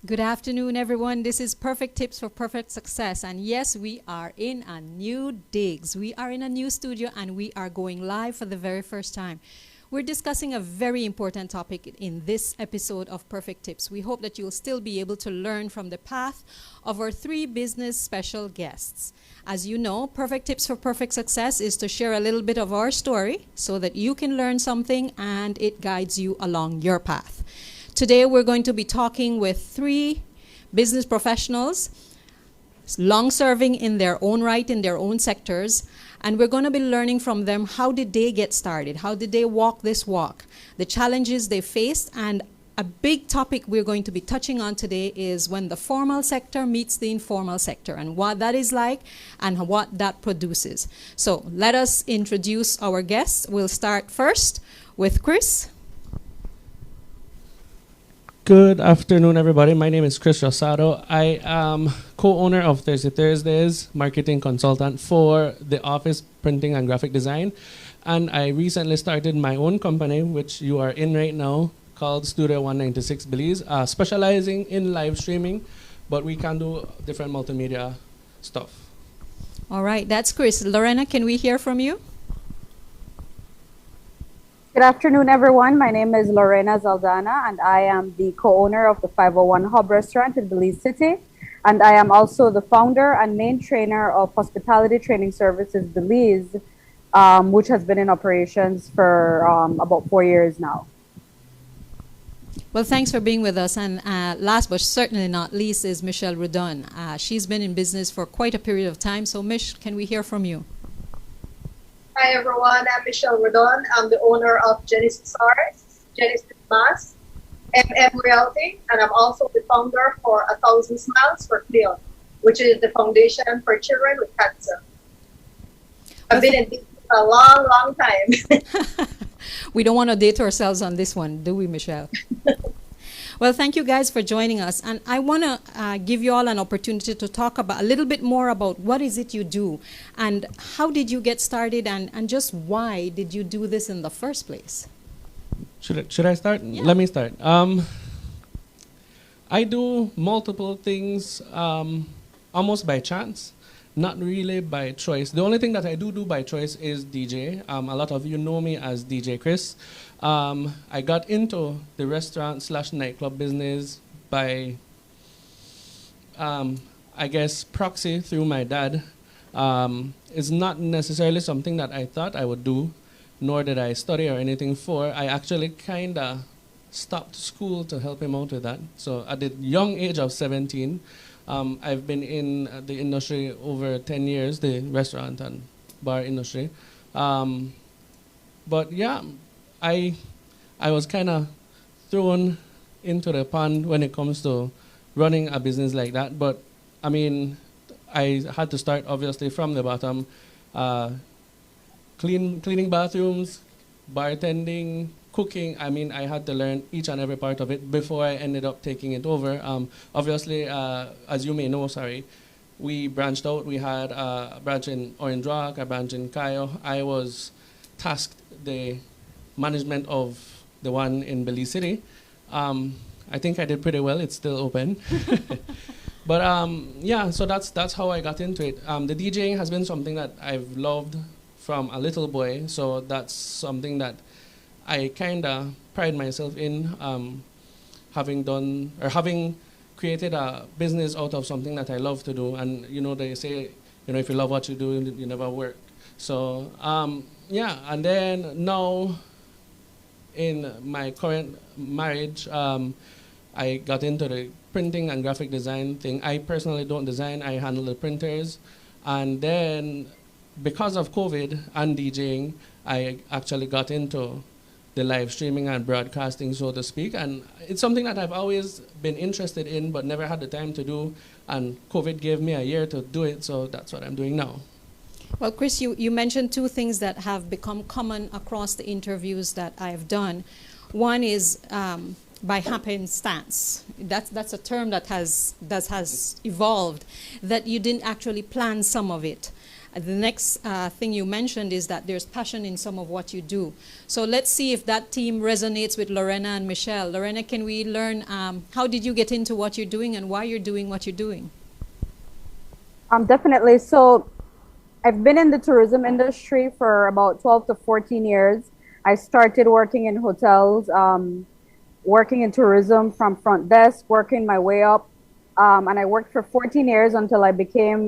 Good afternoon, everyone. This is Perfect Tips for Perfect Success. And yes, we are in a new digs. We are in a new studio and we are going live for the very first time. We're discussing a very important topic in this episode of Perfect Tips. We hope that you'll still be able to learn from the path of our three business special guests. As you know, Perfect Tips for Perfect Success is to share a little bit of our story so that you can learn something and it guides you along your path. Today we're going to be talking with three business professionals, long-serving in their own right, in their own sectors, and we're going to be learning from them how did they get started, how did they walk this walk, the challenges they faced, and a big topic we're going to be touching on today is when the formal sector meets the informal sector and what that is like and what that produces. So let us introduce our guests. We'll start first with Chris. Good afternoon, everybody. My name is Chris Josado. I am co-owner of Thursday Thursdays, marketing consultant for the office printing and graphic design. And I recently started my own company, which you are in right now, called Studio 196 Belize, specializing in live streaming, but we can do different multimedia stuff. All right, that's Chris. Lorena, can we hear from you? Good afternoon, everyone. My name is Lorena Zaldana, and I am the co-owner of the 501 Hub Restaurant in Belize City. And I am also the founder and main trainer of Hospitality Training Services Belize, which has been in operations for about 4 years now. Well, thanks for being with us. And last but certainly not least is Michelle Rodon. She's been in business for quite a period of time. So, Mish, can we hear from you? Hi everyone, I'm Michelle Rodon. I'm the owner of Genesis Arts, Genesis Mass, Realty, and I'm also the founder for 1,000 Smiles for Cleon, which is the foundation for children with cancer. I've been in business a long, long time. We don't want to date ourselves on this one, do we, Michelle? Well, thank you guys for joining us. And I want to give you all an opportunity to talk about a little bit more about what is it you do and how did you get started and just why did you do this in the first place? Should I start? Yeah. Let me start. I do multiple things almost by chance, not really by choice. The only thing that I do by choice is DJ. A lot of you know me as DJ Chris. I got into the restaurant / nightclub business by, I guess, proxy through my dad. It's not necessarily something that I thought I would do, nor did I study or anything for. I actually kind of stopped school to help him out with that. So at the young age of 17, I've been in the industry over 10 years, the restaurant and bar industry. But yeah, I was kind of thrown into the pond when it comes to running a business like that. But I mean, I had to start obviously from the bottom, cleaning bathrooms, bartending, cooking. I mean, I had to learn each and every part of it before I ended up taking it over. Obviously, as you may know, we branched out. We had a branch in Orange Rock, a branch in Cayo. I was tasked the management of the one in Belize City. I think I did pretty well. It's still open. But yeah, so that's how I got into it. The DJing has been something that I've loved from a little boy. So that's something that I kind of pride myself in, having created a business out of something that I love to do. And you know, they say, you know, if you love what you do, you never work. So yeah, and then now, in my current marriage, I got into the printing and graphic design thing. I personally don't design, I handle the printers. And then because of COVID and DJing, I actually got into the live streaming and broadcasting, so to speak. And it's something that I've always been interested in, but never had the time to do. And COVID gave me a year to do it, so that's what I'm doing now. Well, Chris, you mentioned two things that have become common across the interviews that I've done. One is by happenstance. That's a term that has evolved, that you didn't actually plan some of it. The next thing you mentioned is that there's passion in some of what you do. So let's see if that team resonates with Lorena and Michelle. Lorena, can we learn how did you get into what you're doing and why you're doing what you're doing? Definitely. So I've been in the tourism industry for about 12 to 14 years. I started working in hotels, working in tourism from front desk, working my way up. And I worked for 14 years until I became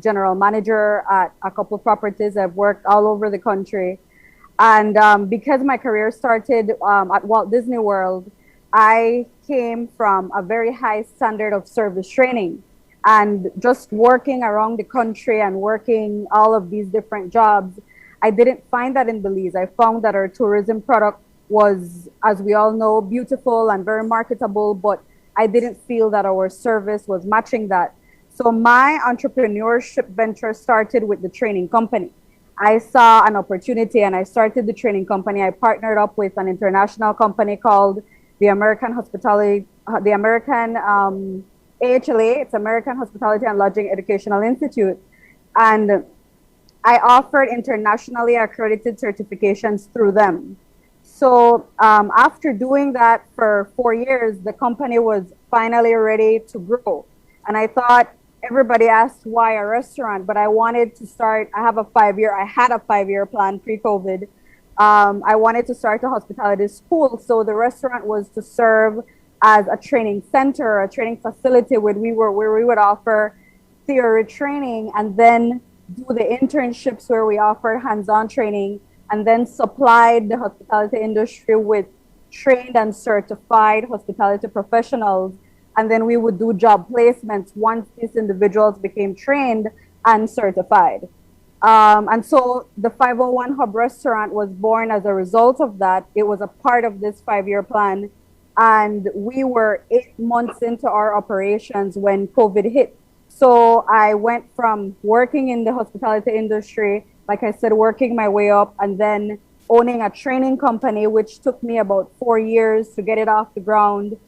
general manager at a couple of properties. I've worked all over the country. And because my career started at Walt Disney World, I came from a very high standard of service training. And just working around the country and working all of these different jobs, I didn't find that in Belize. I found that our tourism product was, as we all know, beautiful and very marketable, but I didn't feel that our service was matching that. So my entrepreneurship venture started with the training company. I saw an opportunity and I started the training company. I partnered up with an international company called the American Hospitality, the American AHLA, it's American Hospitality and Lodging Educational Institute. And I offered internationally accredited certifications through them. So after doing that for 4 years, the company was finally ready to grow. And I thought, everybody asked why a restaurant, but I wanted to start, I had a 5-year plan pre-COVID. I wanted to start a hospitality school. So the restaurant was to serve as a training center, a training facility where we would offer theory training and then do the internships where we offered hands-on training and then supplied the hospitality industry with trained and certified hospitality professionals. And then we would do job placements once these individuals became trained and certified. And so the 501 Hub restaurant was born as a result of that. It was a part of this 5-year plan. And we were 8 months into our operations when COVID hit. So I went from working in the hospitality industry, like I said, working my way up and then owning a training company, which took me about 4 years to get it off the ground.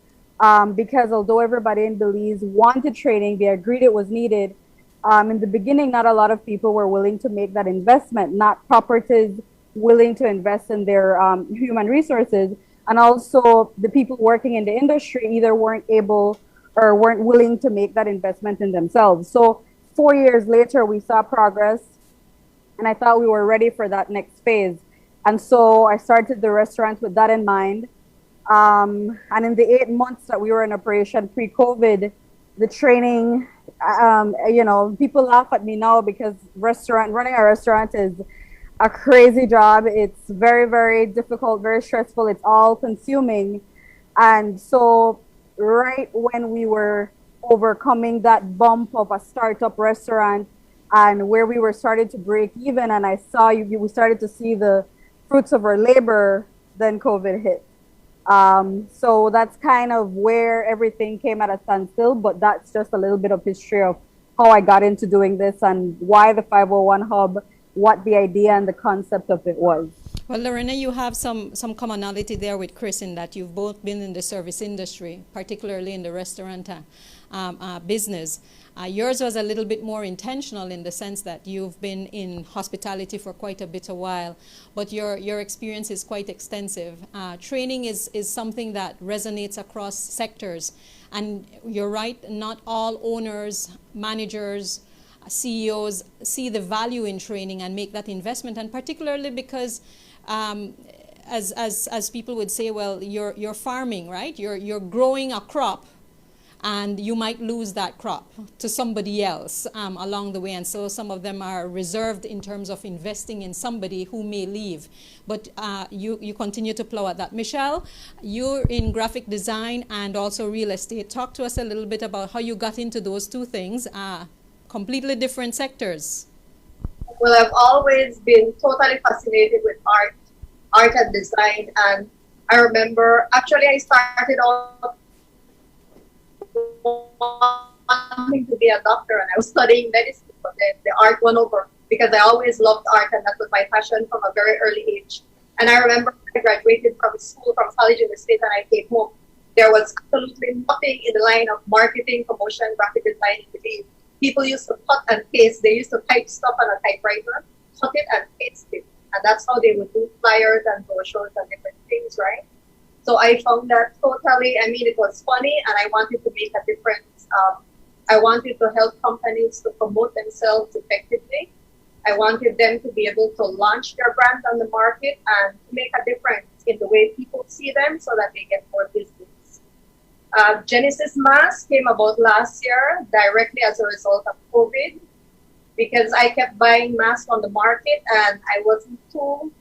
Because although everybody in Belize wanted training, they agreed it was needed. In the beginning, not a lot of people were willing to make that investment, not properties willing to invest in their human resources. And also the people working in the industry either weren't able or weren't willing to make that investment in themselves. So 4 years later, we saw progress and I thought we were ready for that next phase. And so I started the restaurant with that in mind. And in the 8 months that we were in operation pre-COVID, the training, people laugh at me now because running a restaurant is a crazy job. It's very, very difficult, very stressful. It's all consuming. And so right when we were overcoming that bump of a startup restaurant and where we were starting to break even, and I saw we started to see the fruits of our labor, then COVID hit. So that's kind of where everything came at a standstill, but that's just a little bit of history of how I got into doing this and why the 501 Hub, what the idea and the concept of it was. Well, Lorena, you have some commonality there with Chris in that you've both been in the service industry, particularly in the restaurant business. Yours was a little bit more intentional in the sense that you've been in hospitality for quite a bit a while, but your experience is quite extensive. Training is something that resonates across sectors. And you're right, not all owners, managers, CEOs see the value in training and make that investment, and particularly because as people would say, well, you're farming, right? You're growing a crop, and you might lose that crop to somebody else along the way. And so some of them are reserved in terms of investing in somebody who may leave. But you continue to plow at that. Michelle, you're in graphic design and also real estate. Talk to us a little bit about how you got into those two things, completely different sectors. Well, I've always been totally fascinated with art and design. And I remember, actually, I started off wanting to be a doctor, and I was studying medicine, but then the art won over because I always loved art, and that was my passion from a very early age. And I remember I graduated from college in the States, and I came home. There was absolutely nothing in the line of marketing, promotion, graphic design in Belize. People used to cut and paste. They used to type stuff on a typewriter, cut it and paste it. And that's how they would do flyers and brochures and different things, right? So I found that totally, I mean, it was funny and I wanted to make a difference. I wanted to help companies to promote themselves effectively. I wanted them to be able to launch their brand on the market and make a difference in the way people see them so that they get more business. Genesis Mask came about last year directly as a result of COVID, because I kept buying masks on the market and I wasn't too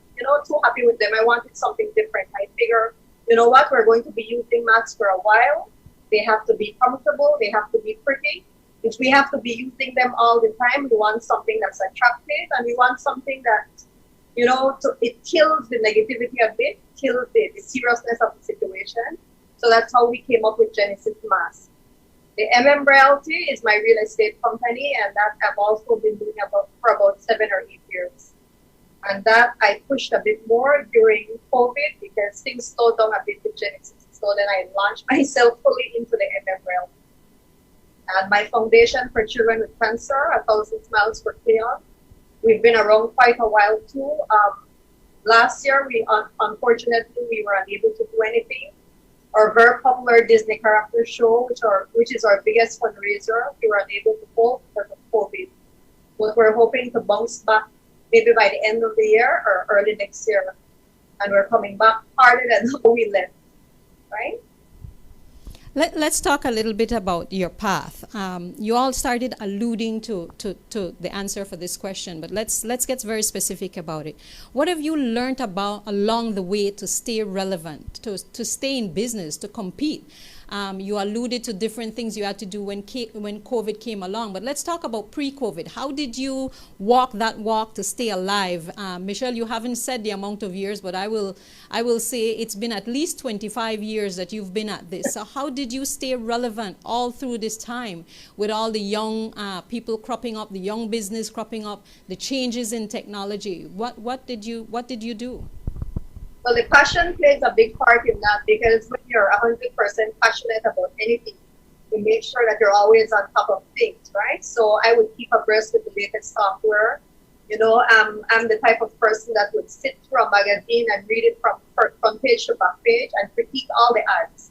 happy with them. I wanted something different. I figure, you know what, we're going to be using masks for a while. They have to be comfortable. They have to be pretty. If we have to be using them all the time, we want something that's attractive and we want something that, it kills the negativity a bit, kills the seriousness of the situation. So that's how we came up with Genesis Mask. The Realty is my real estate company, and that I've also been doing for about 7 or 8 years. And that I pushed a bit more during COVID because things slowed down a bit with Genesis. So then I launched myself fully into the Realty. And my foundation for children with cancer, 1,000 Smiles for Cleon. We've been around quite a while too. Last year, unfortunately, we were unable to do anything. Our very popular Disney character show, which is our biggest fundraiser, we were unable to hold because of COVID. But we're hoping to bounce back maybe by the end of the year or early next year. And we're coming back harder than how we left, right? Let's talk a little bit about your path. You all started alluding to the answer for this question, but let's get very specific about it. What have you learned about along the way to stay relevant, to stay in business, to compete? You alluded to different things you had to do when COVID came along, but let's talk about pre-COVID. How did you walk that walk to stay alive? Michelle, you haven't said the amount of years, but I will say it's been at least 25 years that you've been at this. So how did you stay relevant all through this time with all the young people cropping up, the young business cropping up, the changes in technology? What did you do? Well, the passion plays a big part in that, because when you're 100% passionate about anything, you make sure that you're always on top of things, right? So I would keep abreast with the latest software. I'm the type of person that would sit through a magazine and read it from front page to back page and critique all the ads,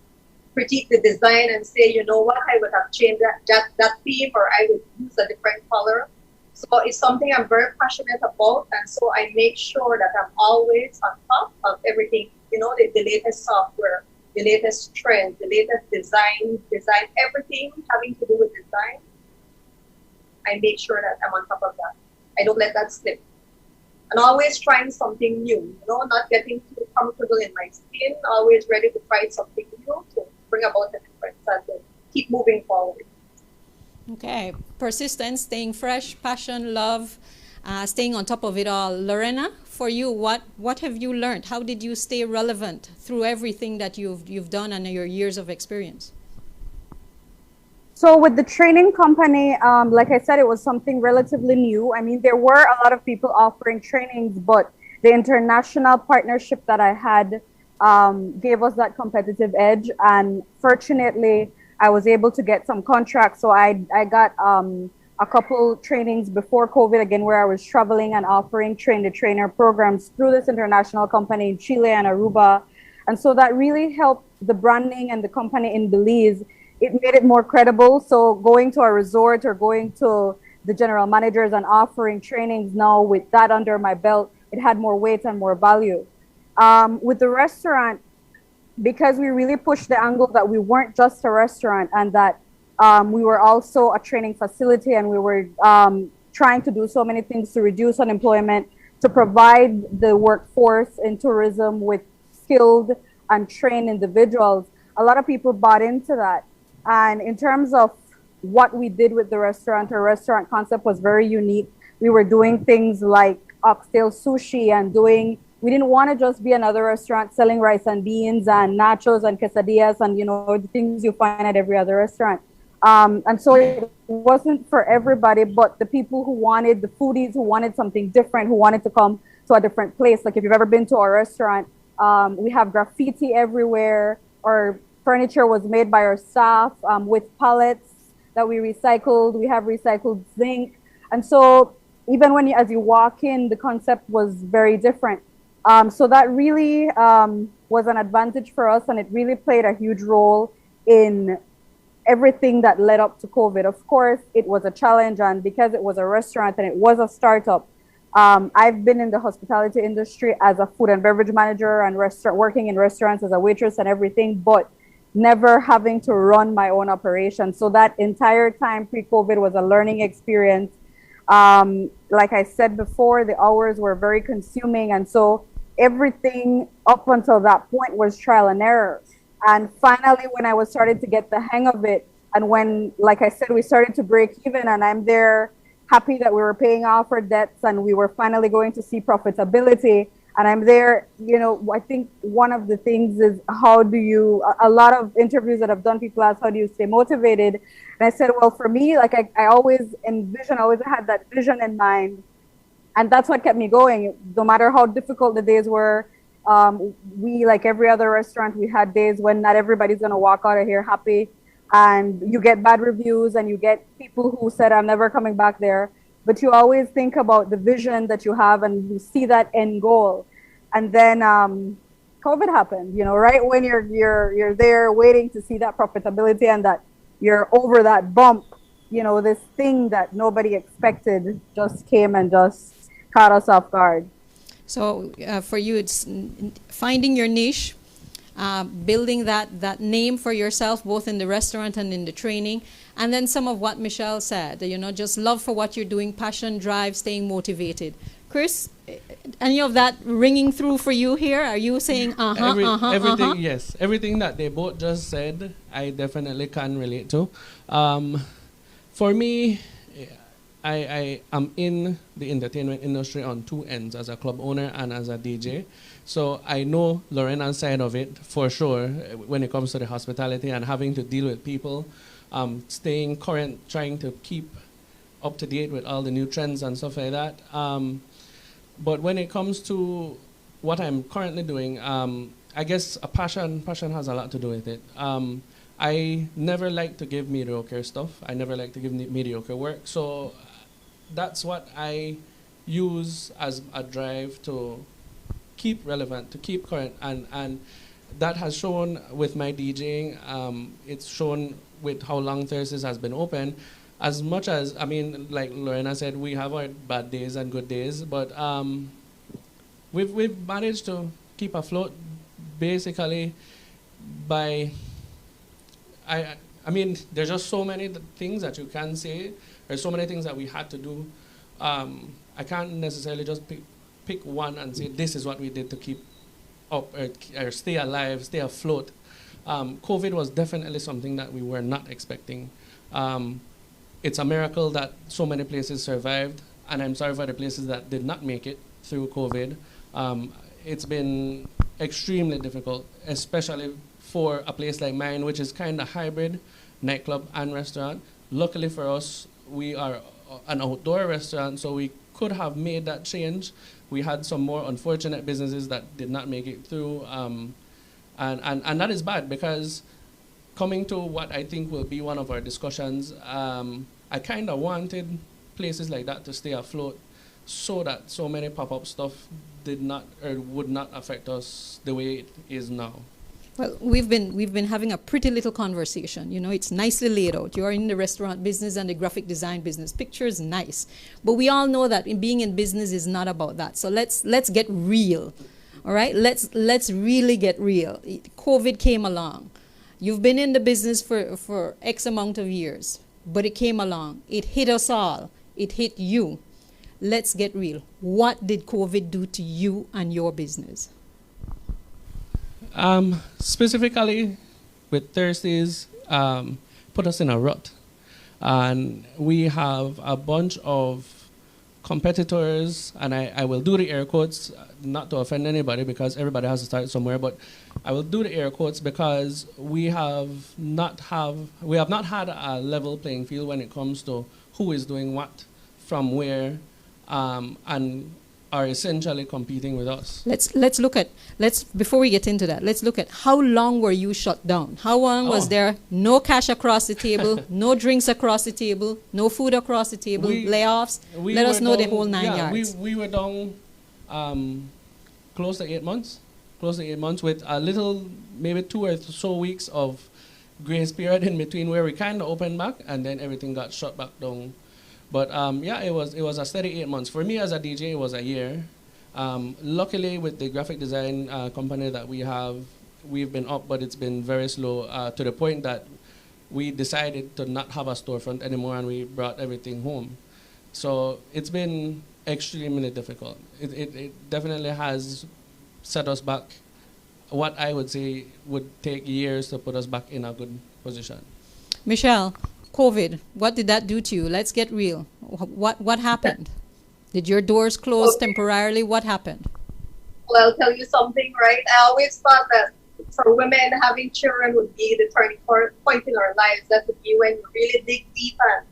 critique the design and say, you know what, I would have changed that theme, or I would use a different color. So it's something I'm very passionate about, and so I make sure that I'm always on top of everything, the latest software, the latest trends, the latest design, everything having to do with design. I make sure that I'm on top of that. I don't let that slip. And always trying something new, not getting too comfortable in my skin, always ready to try something new to bring about a difference and to keep moving forward. Okay, persistence, staying fresh, passion, love, staying on top of it all. Lorena, for you, what have you learned? How did you stay relevant through everything that you've done and your years of experience? So with the training company, like I said, it was something relatively new. I mean, there were a lot of people offering trainings, but the international partnership that I had gave us that competitive edge. And fortunately, I was able to get some contracts. So I got a couple trainings before COVID, again, where I was traveling and offering train-the-trainer programs through this international company in Chile and Aruba. And so that really helped the branding and the company in Belize. It made it more credible. So going to a resort or going to the general managers and offering trainings now with that under my belt, it had more weight and more value. With the restaurant, because we really pushed the angle that we weren't just a restaurant and that we were also a training facility, and we were trying to do so many things to reduce unemployment, to provide the workforce in tourism with skilled and trained individuals. A lot of people bought into that. And in terms of what we did with the restaurant, our restaurant concept was very unique. We were doing things like oxtail sushi and we didn't want to just be another restaurant selling rice and beans and nachos and quesadillas and, the things you find at every other restaurant. And so it wasn't for everybody, but the people who wanted, the foodies who wanted something different, who wanted to come to a different place. Like if you've ever been to our restaurant, we have graffiti everywhere. Our furniture was made by our staff with pallets. that we recycled. We have recycled zinc. And so even when as you walk in, the concept was very different. So that really was an advantage for us, and it really played a huge role in everything that led up to COVID. Of course, it was a challenge, and because it was a restaurant and it was a startup, I've been in the hospitality industry as a food and beverage manager and working in restaurants as a waitress and everything, but never having to run my own operation. So that entire time pre-COVID was a learning experience. Like I said before, the hours were very consuming, and so everything up until that point was trial and error. And finally, when I was starting to get the hang of it, and when, like I said, we started to break even, and I'm there happy that we were paying off our debts and we were finally going to see profitability. And I'm there, you know, I think one of the things is how do you, a lot of interviews that I've done, people ask, how do you stay motivated? And I said, well, for me, like I always envision, I always had that vision in mind. And that's what kept me going. No matter how difficult the days were, we, like every other restaurant, we had days when not everybody's going to walk out of here happy, and you get bad reviews and you get people who said, I'm never coming back there. But you always think about the vision that you have and you see that end goal. And then COVID happened, you know, right when you're there waiting to see that profitability and that you're over that bump, you know, this thing that nobody expected just came and just caught us off guard. So for you, it's finding your niche, building that name for yourself, both in the restaurant and in the training. And then some of what Michelle said, you know, just love for what you're doing, passion, drive, staying motivated. Chris, any of that ringing through for you here? Are you saying everything? Yes, everything that they both just said, I definitely can relate to. For me, I am in the entertainment industry on two ends, as a club owner and as a DJ. So I know Lorena's side of it for sure when it comes to the hospitality and having to deal with people, staying current, trying to keep up to date with all the new trends and stuff like that. But when it comes to what I'm currently doing, I guess passion has a lot to do with it. I never like to give mediocre stuff. I never like to give mediocre work. So that's what I use as a drive to keep relevant, to keep current. And that has shown with my DJing. It's shown with how long Thursdays has been open. As much as, I mean, like Lorena said, we have our bad days and good days, but we've managed to keep afloat basically by, I mean, there's just so many things that you can say. There's so many things that we had to do. I can't necessarily just pick one and say this is what we did to keep up or stay alive, stay afloat. COVID was definitely something that we were not expecting. It's a miracle that so many places survived, and I'm sorry for the places that did not make it through COVID. It's been extremely difficult, especially for a place like mine, which is kind of hybrid, nightclub and restaurant. Luckily for us, we are an outdoor restaurant, so we could have made that change. We had some more unfortunate businesses that did not make it through, and that is bad because coming to what I think will be one of our discussions, I kind of wanted places like that to stay afloat so that so many pop-up stuff did not or would not affect us the way it is now. Well, we've been having a pretty little conversation. You know, it's nicely laid out. You are in the restaurant business and the graphic design business. Pictures being but we all know that being in business is not about that. So let's get real. All right, let's really get real. COVID came along. You've been in the business for X amount of years, but it came along. It hit us all. It hit you. Let's get real. What did COVID do to you and your business? Specifically with Thursdays, put us in a rut. And we have a bunch of competitors, and I will do the air quotes, not to offend anybody because everybody has to start somewhere, but I will do the air quotes because we have not had a level playing field when it comes to who is doing what, from where, and are essentially competing with us. Let's look at, before we get into that, let's look at how long were you shut down? How long was there no cash across the table, no drinks across the table, no food across the table, layoffs? Let us know the whole 9 yards. We were down close to 8 months. Close to 8 months with a little, maybe 2 or so weeks of grace period in between where we kind of opened back and then everything got shut back down. But it was a steady 8 months. For me as a DJ, it was a year. Luckily, with the graphic design company that we have, we've been up, but it's been very slow to the point that we decided to not have a storefront anymore and we brought everything home. So it's been extremely difficult. It definitely has set us back. What I would say would take years to put us back in a good position. Michelle, COVID, what did that do to you? Let's get real. What happened? Did your doors close temporarily? What happened? Well, I'll tell you something, right? I always thought that for women, having children would be the turning point in our lives. That would be when you really dig deep and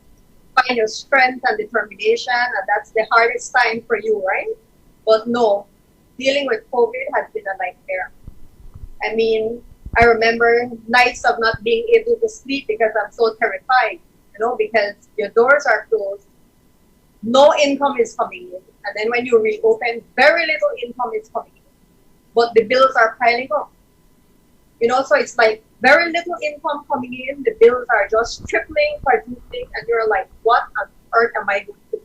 find your strength and determination, and that's the hardest time for you, right? But no, dealing with COVID has been a nightmare. I mean, I remember nights of not being able to sleep because I'm so terrified, because your doors are closed, no income is coming in. And then when you reopen, very little income is coming in. But the bills are piling up. So it's like very little income coming in, the bills are just tripling, quadrupling, and you're like, what on earth am I going to do?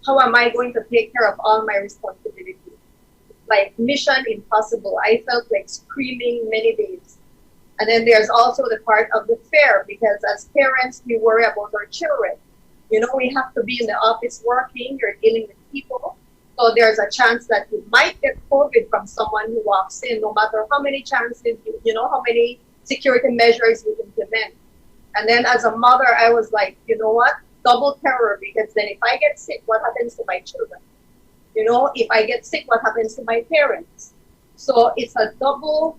How am I going to take care of all my responsibilities? Like mission impossible. I felt like screaming many days. And then there's also the part of the fear, because as parents, we worry about our children. We have to be in the office working, you're dealing with people. So there's a chance that you might get COVID from someone who walks in, no matter how many chances, how many security measures you implement. And then as a mother, I was like, you know what? Double terror, because then if I get sick, what happens to my children? If I get sick, what happens to my parents? So it's a double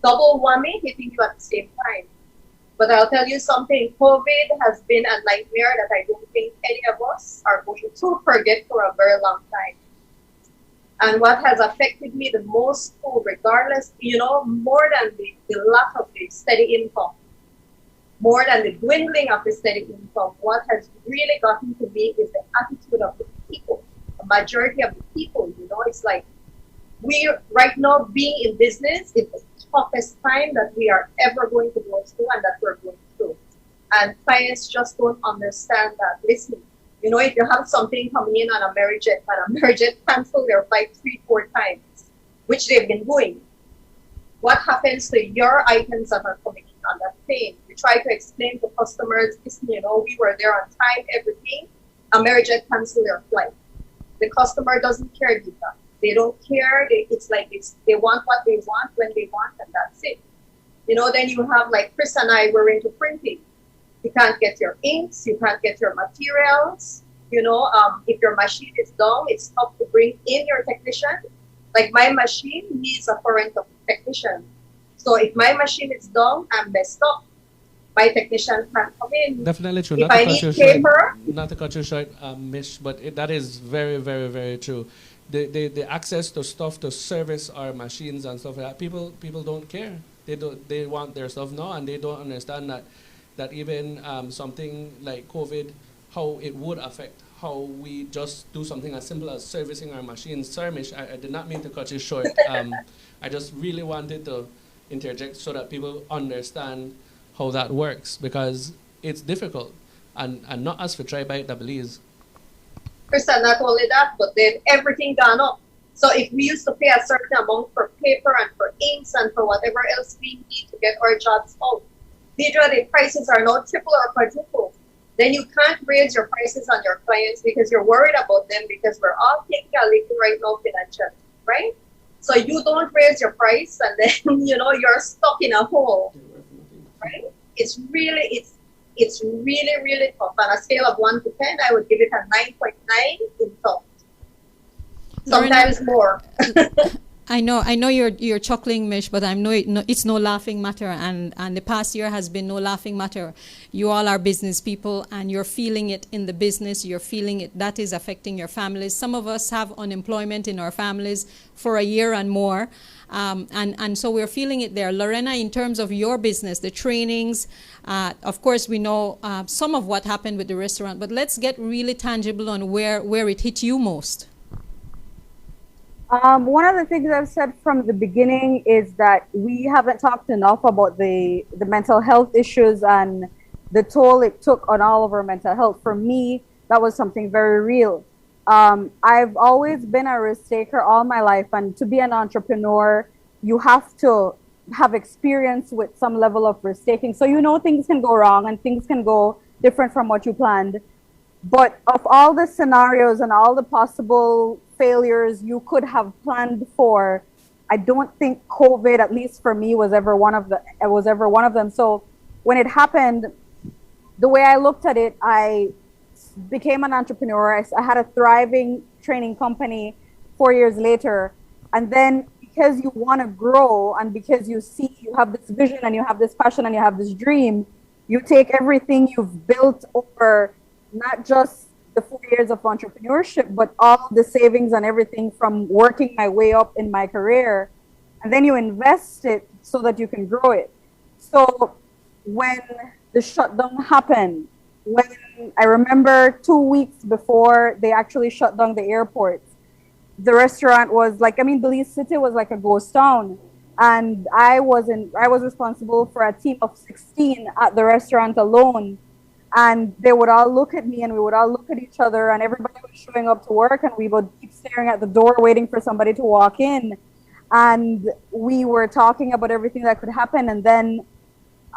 whammy hitting you at the same time. But I'll tell you something, COVID has been a nightmare that I don't think any of us are going to forget for a very long time. And what has affected me the most, regardless, more than the lack of the steady income, more than the dwindling of the steady income, what has really gotten to me is the attitude of the people. The majority of the people, it's like we right now being in business is the toughest time that we are ever going to go through and that we're going through. And clients just don't understand that. Listen, if you have something coming in on a Amerijet and Amerijet cancel their flight 3-4 times, which they've been doing, what happens to your items that are coming in on that plane? We try to explain to customers, listen, we were there on time, everything. Amerijet cancel their flight. The customer doesn't care, Dita. They don't care. They want what they want when they want, and that's it. Then you have like Chris and I were into printing. You can't get your inks, you can't get your materials. If your machine is down, it's tough to bring in your technician. Like my machine needs a foreign technician. So if my machine is down, I'm messed up. My technician can't come in. Definitely true. If I need paper, not to cut you short, Mish, but that is very, very, very true. The access to stuff to service our machines and stuff like that, people don't care. They want their stuff now, and they don't understand that even something like COVID, how it would affect how we just do something as simple as servicing our machines. Sorry, Mish, I did not mean to cut you short. I just really wanted to interject so that people understand how that works, because it's difficult, and not us for try by double ease. Chris, and not only that, but then everything gone up. So if we used to pay a certain amount for paper and for inks and for whatever else we need to get our jobs out, the prices are now triple or quadruple. Then you can't raise your prices on your clients because you're worried about them, because we're all taking a lick right now financially, right? So you don't raise your price, and then you're stuck in a hole, right? It's really tough. On a scale of 1 to 10, I would give it a 9.9 in tough. Sometimes more. I know you're chuckling, Mish, but I know it's no laughing matter, and the past year has been no laughing matter. You all are business people, and you're feeling it in the business. You're feeling it. That is affecting your families. Some of us have unemployment in our families for a year and more, and so we're feeling it there. Lorena, in terms of your business, the trainings, of course, we know some of what happened with the restaurant, but let's get really tangible on where it hit you most. One of the things I've said from the beginning is that we haven't talked enough about the mental health issues and the toll it took on all of our mental health. For me, that was something very real. I've always been a risk taker all my life, and to be an entrepreneur, you have to have experience with some level of risk taking. So you know things can go wrong and things can go different from what you planned. But of all the scenarios and all the possible failures you could have planned for, I don't think COVID, at least for me, was ever one of them. So when it happened, the way I looked at it, I became an entrepreneur. I had a thriving training company 4 years later. And then because you want to grow and because you see you have this vision and you have this passion and you have this dream, you take everything you've built over not just the 4 years of entrepreneurship, but all the savings and everything from working my way up in my career. And then you invest it so that you can grow it. So when the shutdown happened, when I remember 2 weeks before they actually shut down the airports, the restaurant was like, Belize City was like a ghost town. And I was responsible for a team of 16 at the restaurant alone. And they would all look at me and we would all look at each other, and everybody was showing up to work and we would keep staring at the door waiting for somebody to walk in. And we were talking about everything that could happen. And then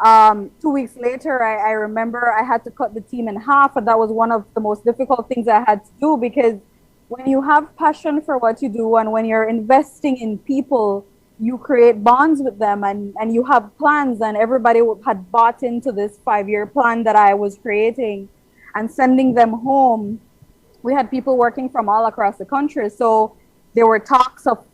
2 weeks later, I remember I had to cut the team in half. And that was one of the most difficult things I had to do, because when you have passion for what you do and when you're investing in people, you create bonds with them and you have plans, and everybody had bought into this 5-year plan that I was creating and sending them home. We had people working from all across the country. So there were talks of,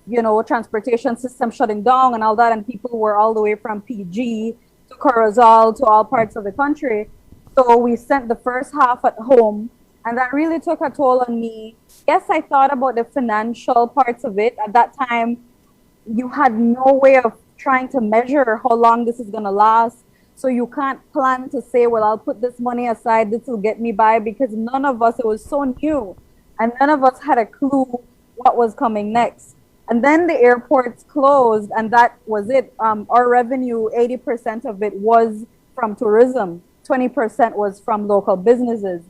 transportation system shutting down and all that. And people were all the way from PG to Corozal to all parts of the country. So we spent the first half at home, and that really took a toll on me. Yes, I thought about the financial parts of it. At that time, you had no way of trying to measure how long this is going to last. So you can't plan to say, well, I'll put this money aside, this will get me by, because none of us, it was so new, and none of us had a clue what was coming next. And then the airports closed, and that was it. Our revenue, 80% of it was from tourism, 20% was from local businesses.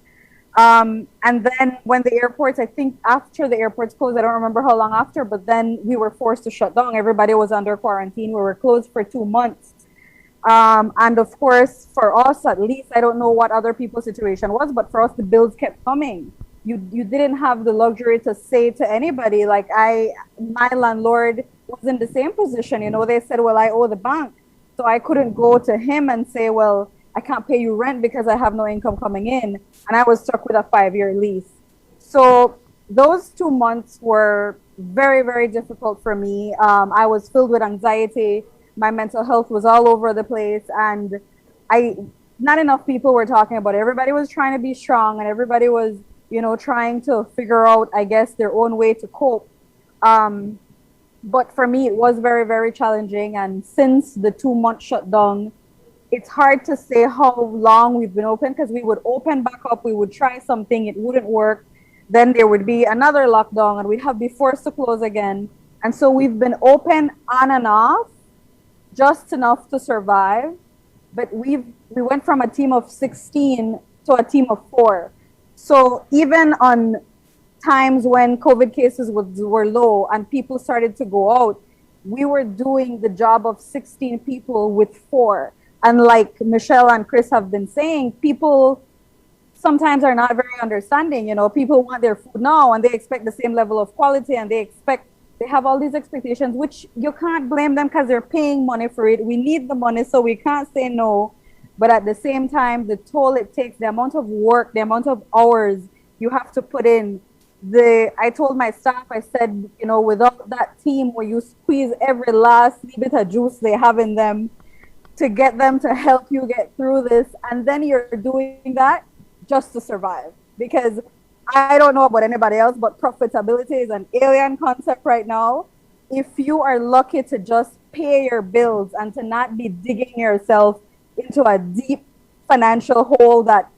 And then when the airports, I think after the airports closed, I don't remember how long after, but then we were forced to shut down. Everybody was under quarantine. We were closed for 2 months. And of course, for us, at least, I don't know what other people's situation was, but for us, the bills kept coming. You didn't have the luxury to say to anybody, like my landlord was in the same position. They said, well, I owe the bank. So I couldn't go to him and say, well, I can't pay you rent because I have no income coming in. And I was stuck with a 5-year lease. So those 2 months were very, very difficult for me. I was filled with anxiety. My mental health was all over the place. And not enough people were talking about it. Everybody was trying to be strong, and everybody was, trying to figure out, I guess, their own way to cope. But for me, it was very, very challenging. And since the 2-month shutdown, it's hard to say how long we've been open, because we would open back up, we would try something, it wouldn't work. Then there would be another lockdown and we'd be forced to close again. And so we've been open on and off, just enough to survive. But we went from a team of 16 to a team of 4. So even on times when COVID cases were low and people started to go out, we were doing the job of 16 people with 4. And like Michelle and Chris have been saying, people sometimes are not very understanding. People want their food now and they expect the same level of quality, and they have all these expectations, which you can't blame them because they're paying money for it. We need the money, so we can't say no. But at the same time, the toll it takes, the amount of work, the amount of hours you have to put in I told my staff, I said, you know, without that team where you squeeze every last little bit of juice they have in them to get them to help you get through this, and then you're doing that just to survive. Because I don't know about anybody else, but profitability is an alien concept right now. If you are lucky to just pay your bills and to not be digging yourself into a deep financial hole that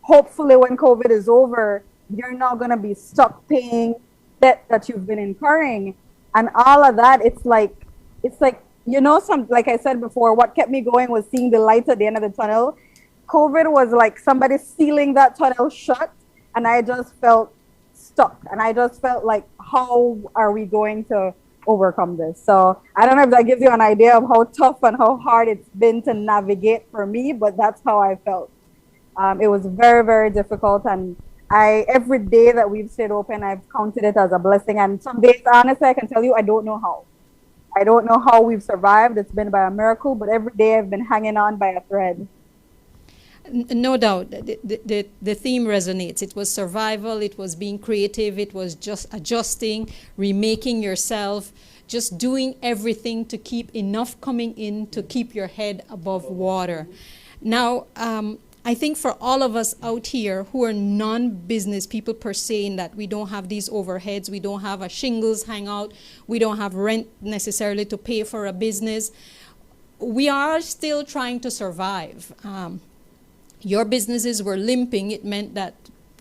hopefully when COVID is over, you're not going to be stuck paying debt that you've been incurring. And all of that, it's like, you know, like I said before, what kept me going was seeing the light at the end of the tunnel. COVID was like somebody sealing that tunnel shut, and I just felt stuck. And I just felt like, how are we going to overcome this? So I don't know if that gives you an idea of how tough and how hard it's been to navigate for me, but that's how I felt. It was very, very difficult, and every day that we've stayed open, I've counted it as a blessing. And some days, honestly, I can tell you, I don't know how. I don't know how we've survived. It's been by a miracle, but every day I've been hanging on by a thread. No doubt, the theme resonates. It was survival, it was being creative, it was just adjusting, remaking yourself, just doing everything to keep enough coming in to keep your head above water. Now, I think for all of us out here who are non-business people per se, in that we don't have these overheads, we don't have a shingles hangout, we don't have rent necessarily to pay for a business, we are still trying to survive. Your businesses were limping, it meant that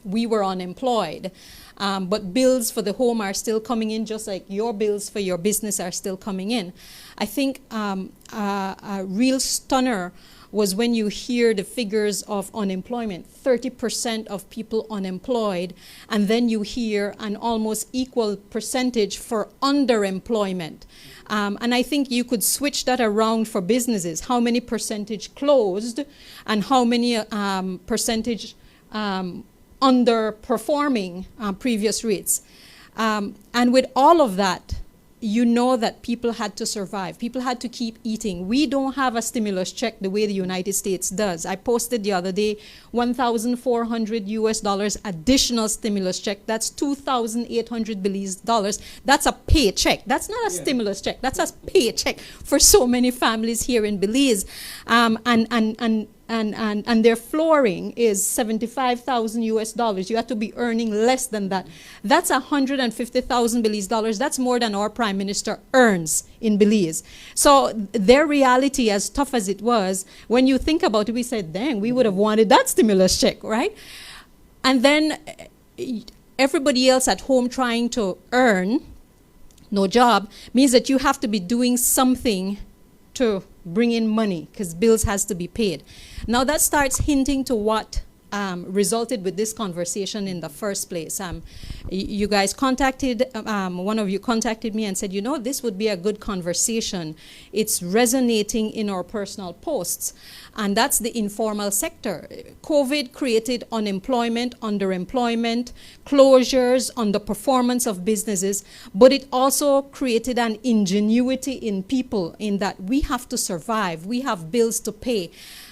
we were unemployed. But bills for the home are still coming in, just like your bills for your business are still coming in. I think a real stunner was when you hear the figures of unemployment, 30% of people unemployed, and then you hear an almost equal percentage for underemployment. And I think you could switch that around for businesses. How many percentage closed and how many percentage underperforming previous rates. And with all of that, you know that people had to survive. People had to keep eating. We don't have a stimulus check the way the United States does. I posted the other day $1,400 additional stimulus check. That's $2,800 Belize dollars. That's a paycheck. That's not a stimulus check. That's a paycheck for so many families here in Belize. And their flooring is $75,000. You have to be earning less than that. That's 150,000 Belize dollars. That's more than our prime minister earns in Belize. So their reality, as tough as it was, when you think about it, we said, dang, we would have wanted that stimulus check, right? And then everybody else at home trying to earn, no job, means that you have to be doing something to bring in money because bills has to be paid. Now that starts hinting to what resulted with this conversation in the first place. You guys contacted, one of you contacted me and said, you know, this would be a good conversation. It's resonating in our personal posts. And that's the informal sector. COVID created unemployment, underemployment, closures, underperformance of businesses, but it also created an ingenuity in people in that we have to survive, we have bills to pay.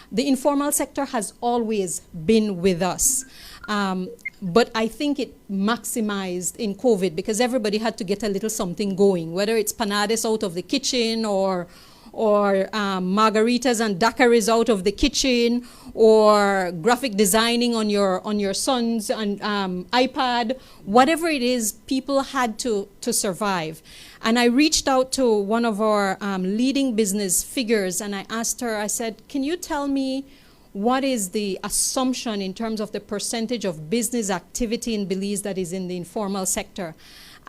The informal sector has always been with us. But I think it maximized in COVID because everybody had to get a little something going, whether it's panades out of the kitchen or margaritas and daiquiris out of the kitchen, or graphic designing on your son's iPad, whatever it is, people had to survive. And I reached out to one of our leading business figures and I asked her, I said, can you tell me what is the assumption in terms of the percentage of business activity in Belize that is in the informal sector?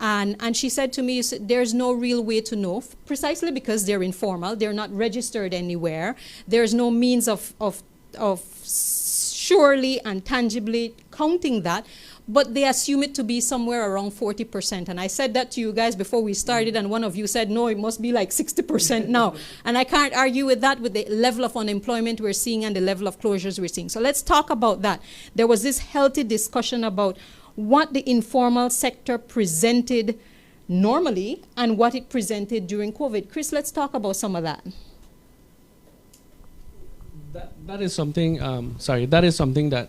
And she said to me, there's no real way to know, precisely because they're informal, they're not registered anywhere, there's no means of surely and tangibly counting that, but they assume it to be somewhere around 40%. And I said that to you guys before we started, and one of you said, no, it must be like 60% now. And I can't argue with that with the level of unemployment we're seeing and the level of closures we're seeing. So let's talk about that. There was this healthy discussion about what the informal sector presented normally and what it presented during COVID. Chris, let's talk about some of that. That is something that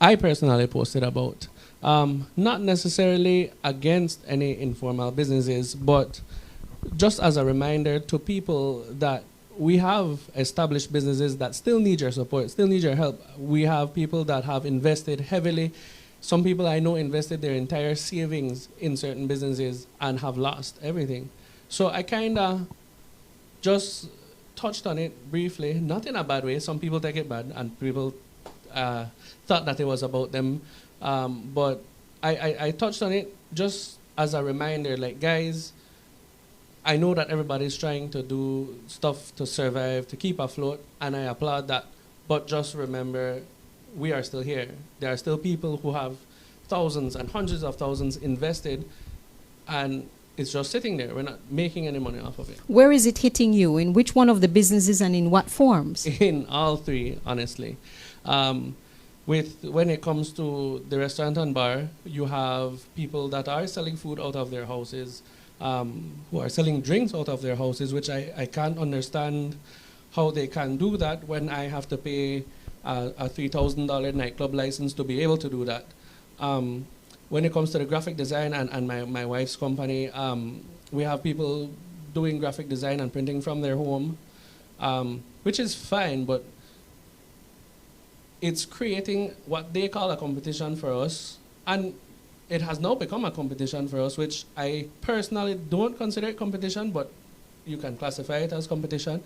I personally posted about. Not necessarily against any informal businesses, but just as a reminder to people that we have established businesses that still need your support, still need your help. We have people that have invested heavily. Some people I know invested their entire savings in certain businesses and have lost everything. So I kind of just touched on it briefly, not in a bad way. Some people take it bad, and people thought that it was about them. But I touched on it just as a reminder, like, guys, I know that everybody's trying to do stuff to survive, to keep afloat, and I applaud that. But just remember, we are still here. There are still people who have thousands and hundreds of thousands invested, and it's just sitting there. We're not making any money off of it. Where is it hitting you? In which one of the businesses and in what forms? In all three, honestly. When it comes to the restaurant and bar, you have people that are selling food out of their houses, who are selling drinks out of their houses, which I can't understand how they can do that when I have to pay a $3,000 nightclub license to be able to do that. When it comes to the graphic design and my wife's company, we have people doing graphic design and printing from their home, which is fine, but it's creating what they call a competition for us, and it has now become a competition for us, which I personally don't consider it competition, but you can classify it as competition,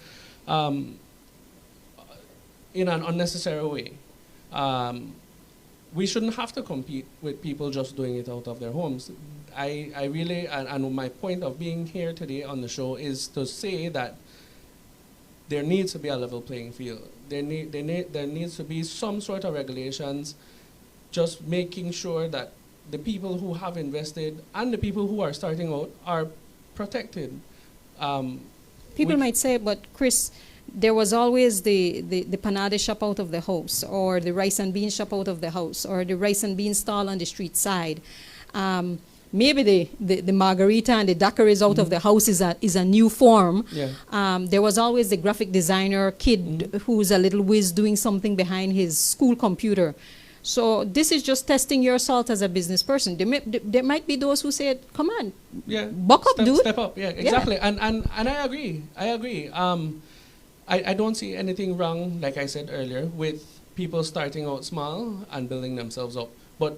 in an unnecessary way. We shouldn't have to compete with people just doing it out of their homes. I really, and my point of being here today on the show is to say that there needs to be a level playing field. There needs to be some sort of regulations, just making sure that the people who have invested and the people who are starting out are protected. People might say, but Chris, there was always the panade shop out of the house, or the rice and bean shop out of the house, or the rice and bean stall on the street side. Maybe the margarita and the daiquiris out of the house is a new form. Yeah. There was always the graphic designer kid who's a little whiz doing something behind his school computer. So this is just testing your salt as a business person. There might be those who say, "Come on, yeah, buck up, dude." Step up, yeah, exactly. Yeah. And I agree. I don't see anything wrong, like I said earlier, with people starting out small and building themselves up. But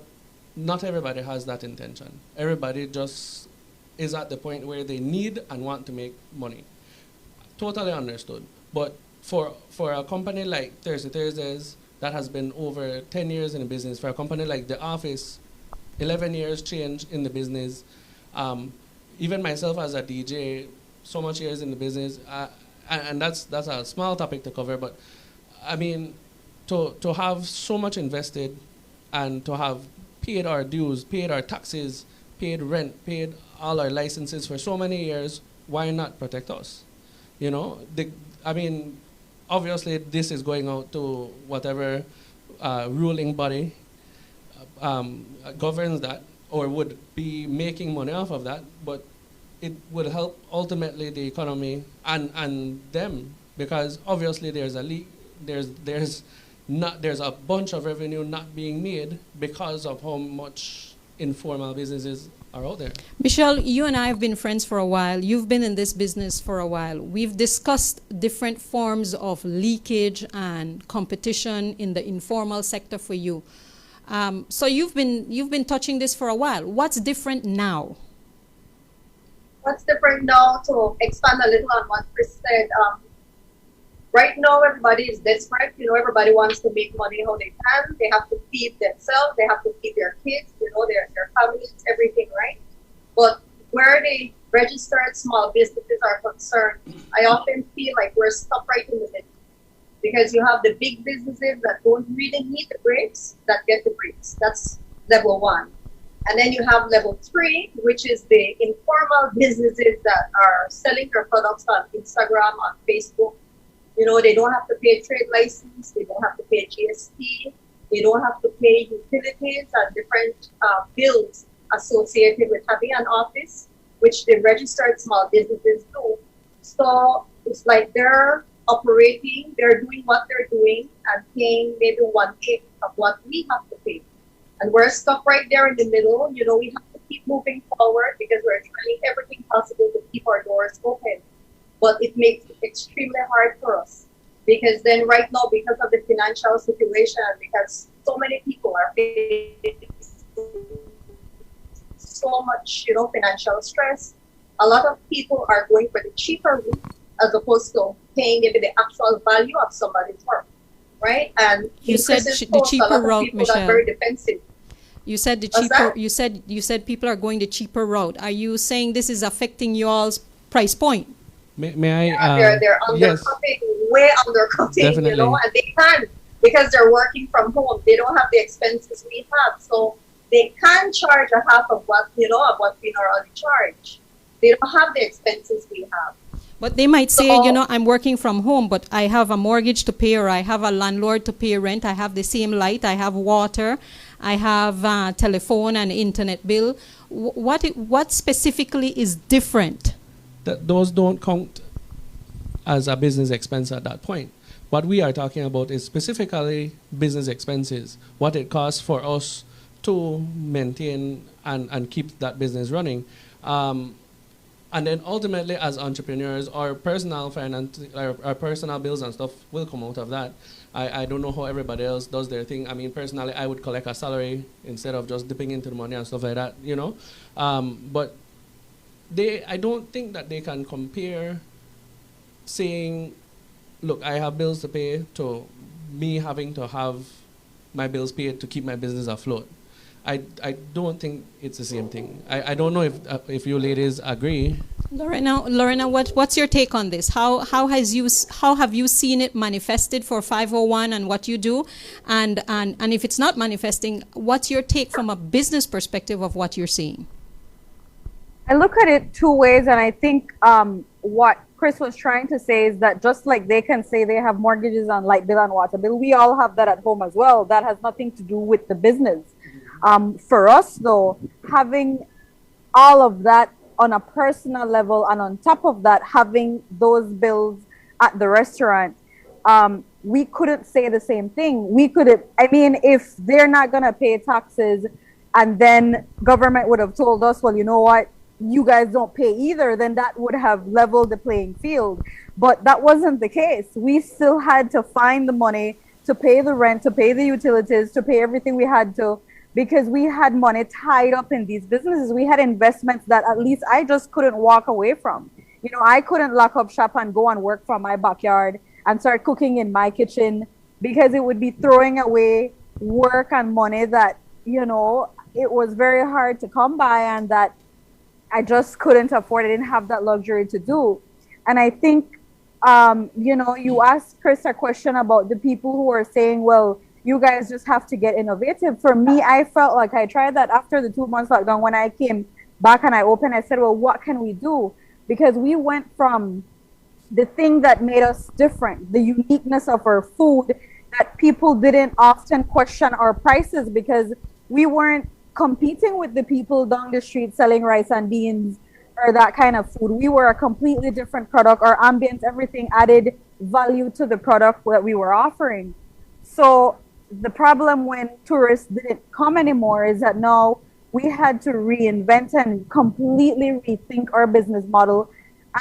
not everybody has that intention. Everybody just is at the point where they need and want to make money. Totally understood. But for a company like Thursday Thursdays, that has been over 10 years in the business, for a company like The Office, 11 years change in the business, even myself as a DJ, so much years in the business, and that's a small topic to cover, but I mean, to have so much invested and to have paid our dues, paid our taxes, paid rent, paid all our licenses for so many years, why not protect us? You know, obviously this is going out to whatever ruling body governs that or would be making money off of that, but it would help ultimately the economy and them, because obviously there's a leak, there's a bunch of revenue not being made because of how much informal businesses are out there. Michelle, you and I have been friends for a while. You've been in this business for a while. We've discussed different forms of leakage and competition in the informal sector for you. So you've been touching this for a while. What's different now? What's different now, to expand a little on what Chris said, right now everybody is desperate. You know, everybody wants to make money how they can. They have to feed themselves. They have to feed their kids, you know, their families, everything, right? But where the registered small businesses are concerned, I often feel like we're stuck right in the middle. Because you have the big businesses that don't really need the breaks that get the breaks. That's level one. And then you have level 3, which is the informal businesses that are selling their products on Instagram, on Facebook. You know, they don't have to pay trade license, they don't have to pay GST, they don't have to pay utilities and different bills associated with having an office, which the registered small businesses do. So it's like they're operating, they're doing what they're doing and paying maybe 1/8 of what we have to pay. And we're stuck right there in the middle. You know, we have to keep moving forward because we're trying everything possible to keep our doors open. But it makes it extremely hard for us. Because then right now, because of the financial situation, because so many people are facing so much, you know, financial stress, a lot of people are going for the cheaper route as opposed to paying maybe the actual value of somebody's work, right? And You said the cheaper route, Michelle. Very defensive. You said the What's cheaper. that? You said people are going the cheaper route. Are you saying this is affecting y'all's price point? May Yeah, I? they're Yes, undercutting, way undercutting, definitely. you know, and they can because they're working from home. They don't have the expenses we have, so they can charge a half of what, you know, of what we normally charge. They don't have the expenses we have. But they might say, So- you know, I'm working from home, but I have a mortgage to pay, or I have a landlord to pay rent. I have the same light. I have water. I have telephone and internet bill. What specifically is different? Those don't count as a business expense at that point. What we are talking about is specifically business expenses, what it costs for us to maintain and keep that business running. And then ultimately, as entrepreneurs, our personal finance, our personal bills and stuff will come out of that. I don't know how everybody else does their thing. I mean, personally, I would collect a salary instead of just dipping into the money and stuff like that, you know. But I don't think that they can compare saying, look, I have bills to pay, to me having to have my bills paid to keep my business afloat. I don't think it's the same thing. I don't know if you ladies agree. Lorena, what's your take on this? How have you seen it manifested for 501 and what you do, and if it's not manifesting, what's your take from a business perspective of what you're seeing? I look at it two ways, and I think what Chris was trying to say is that just like they can say they have mortgages on light bill and water bill, we all have that at home as well. That has nothing to do with the business. For us, though, having all of that on a personal level, and on top of that, having those bills at the restaurant, we couldn't say the same thing. We could, I mean, if they're not going to pay taxes, and then government would have told us, well, you know what, you guys don't pay either, then that would have leveled the playing field. But that wasn't the case. We still had to find the money to pay the rent, to pay the utilities, to pay everything we had to, because we had money tied up in these businesses. We had investments that at least I just couldn't walk away from. You know, I couldn't lock up shop and go and work from my backyard and start cooking in my kitchen, because it would be throwing away work and money that, you know, it was very hard to come by, and that I just couldn't afford. I didn't have that luxury to do. And I think, you know, you asked Chris a question about the people who are saying, well, you guys just have to get innovative. For me, I felt like I tried that after the 2 months lockdown. When I came back and I opened, I said, well, what can we do? Because we went from the thing that made us different, the uniqueness of our food, that people didn't often question our prices, because we weren't competing with the people down the street selling rice and beans or that kind of food. We were a completely different product. Our ambience, everything added value to the product that we were offering. So the problem when tourists didn't come anymore is that now we had to reinvent and completely rethink our business model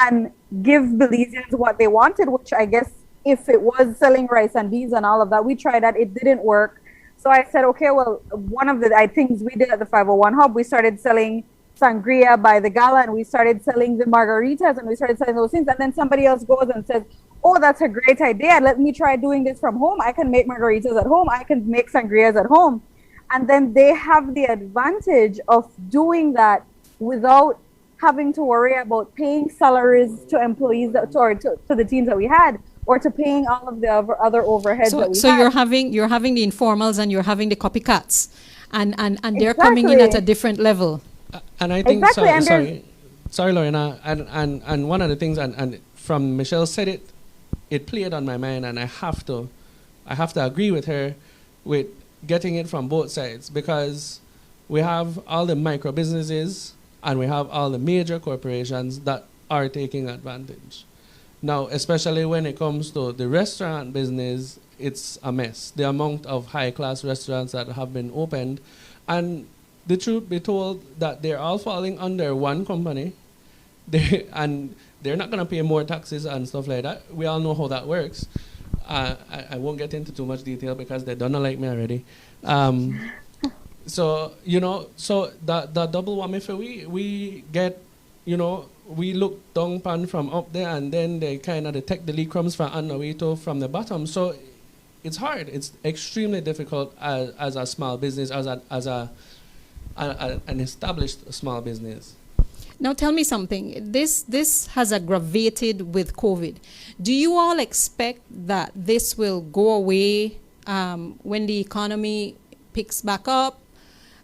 and give Belizeans what they wanted, which I guess if it was selling rice and beans and all of that, we tried that, it didn't work. So I said, okay, well, one of the things we did at the 501 Hub, we started selling sangria by the gallon, we started selling the margaritas, and we started selling those things. And then somebody else goes and says, oh, that's a great idea. Let me try doing this from home. I can make margaritas at home. I can make sangrias at home. And then they have the advantage of doing that without having to worry about paying salaries to employees, to the teams that we had, or to paying all of the other overheads that we had. So you're having the informals and you're having the copycats, and they're coming in at a different level. And I think, Exactly. sorry, Lorena, and one of the things, and from Michelle said it, it played on my mind, and I have to agree with her with getting it from both sides, because we have all the micro businesses and we have all the major corporations that are taking advantage. Now, especially when it comes to the restaurant business, it's a mess. The amount of high-class restaurants that have been opened, And the truth be told, that they're all falling under one company, and they're not going to pay more taxes and stuff like that. We all know how that works. I won't get into too much detail because they don't like me already. So, so the double whammy for we get, we look down pan from up there, and then they kind of detect the lead crumbs from underwater from the bottom. So it's hard. It's extremely difficult as a small business, as an established small business. Now tell me something. This has aggravated with COVID. Do you all expect that this will go away when the economy picks back up?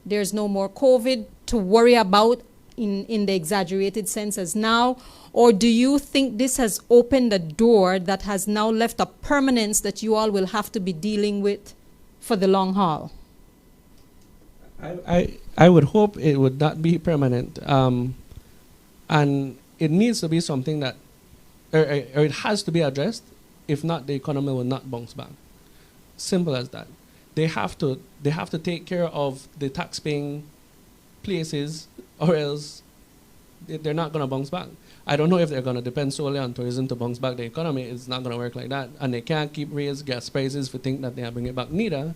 There's no more COVID to worry about in the exaggerated sense as now? Or do you think this has opened a door that has now left a permanence that you all will have to be dealing with for the long haul? I would hope it would not be permanent. And it needs to be something that, or it has to be addressed. If not, the economy will not bounce back. Simple as that. They have to take care of the tax-paying places, or else they're not going to bounce back. I don't know if they're going to depend solely on tourism to bounce back the economy. It's not going to work like that. And they can't keep raising gas prices for think that they are bringing it back neither.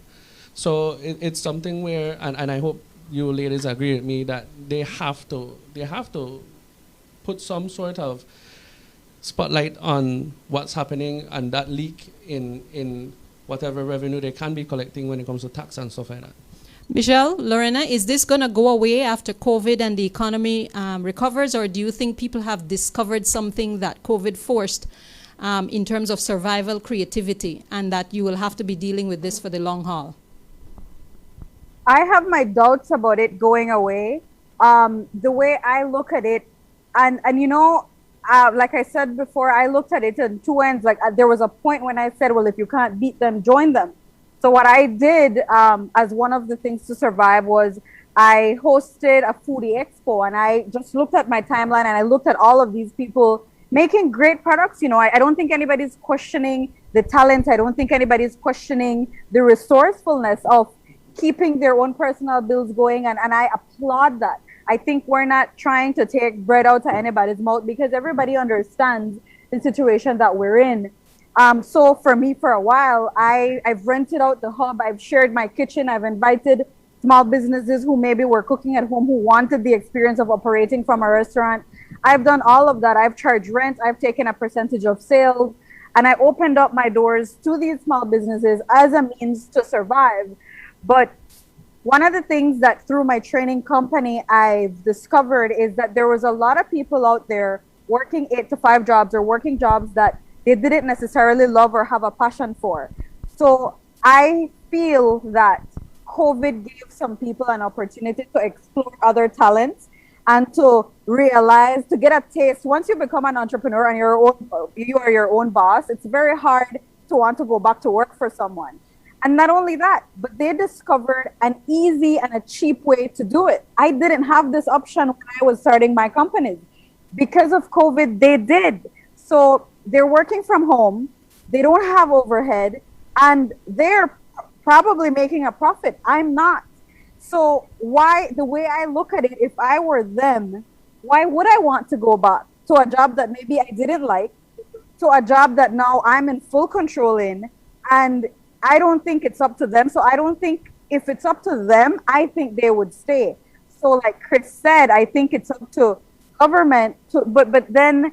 So it's something where, and I hope you ladies agree with me, that they have to put some sort of spotlight on what's happening and that leak in whatever revenue they can be collecting when it comes to tax and stuff like that. Michelle, Lorena, is this going to go away after COVID and the economy recovers, or do you think people have discovered something that COVID forced in terms of survival creativity, and that you will have to be dealing with this for the long haul? I have my doubts about it going away. The way I look at it, and like I said before, I looked at it on two ends. Like there was a point when I said, well, if you can't beat them, join them. So what I did as one of the things to survive was I hosted a foodie expo, and I just looked at my timeline and I looked at all of these people making great products. I don't think anybody's questioning the talent. I don't think anybody's questioning the resourcefulness of keeping their own personal bills going. And I applaud that. I think we're not trying to take bread out of anybody's mouth, because everybody understands the situation that we're in. So for me, for a while, I've rented out the hub. I've shared my kitchen. I've invited small businesses who maybe were cooking at home, who wanted the experience of operating from a restaurant. I've done all of that. I've charged rent. I've taken a percentage of sales, and I opened up my doors to these small businesses as a means to survive. But one of the things that through my training company I've discovered is that there was a lot of people out there working 8 to 5 jobs, or working jobs that they didn't necessarily love or have a passion for. So I feel that COVID gave some people an opportunity to explore other talents and to realize, to get a taste. Once you become an entrepreneur and you are your own boss, it's very hard to want to go back to work for someone. And not only that, but they discovered an easy and a cheap way to do it. I didn't have this option when I was starting my companies. Because of COVID, they did. So they're working from home, they don't have overhead, and they're probably making a profit. I'm not. So the way I look at it, if I were them, why would I want to go back to a job that maybe I didn't like, to a job that now I'm in full control in, and I don't think it's up to them. So I don't think, if it's up to them, I think they would stay. So like Chris said, I think it's up to government but then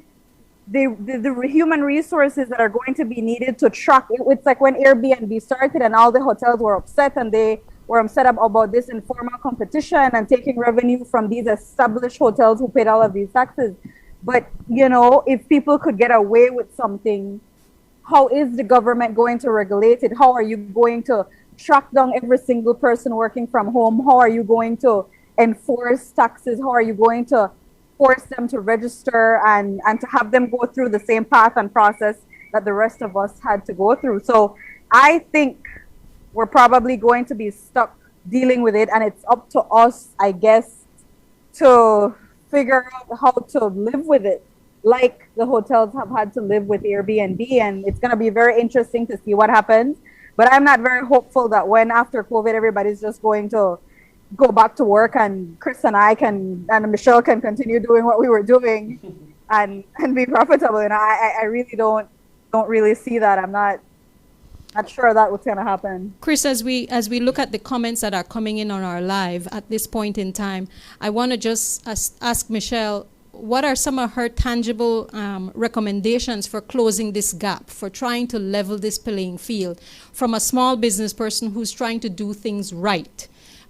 the human resources that are going to be needed to track. It's like when Airbnb started and all the hotels were upset, and they were upset about this informal competition and taking revenue from these established hotels who paid all of these taxes. But if people could get away with something, how is the government going to regulate it? How are you going to track down every single person working from home? How are you going to enforce taxes? How are you going to force them to register and to have them go through the same path and process that the rest of us had to go through? So I think we're probably going to be stuck dealing with it, and it's up to us, I guess, to figure out how to live with it, like the hotels have had to live with Airbnb. And it's going to be very interesting to see what happens. But I'm not very hopeful that when after COVID everybody's just going to go back to work and Chris and I can, and Michelle can continue doing what we were doing and be profitable. And I really don't really see that. I'm not sure that what's going to happen. Chris, as we look at the comments that are coming in on our live at this point in time, I want to just ask Michelle, what are some of her tangible recommendations for closing this gap, for trying to level this playing field from a small business person who's trying to do things right?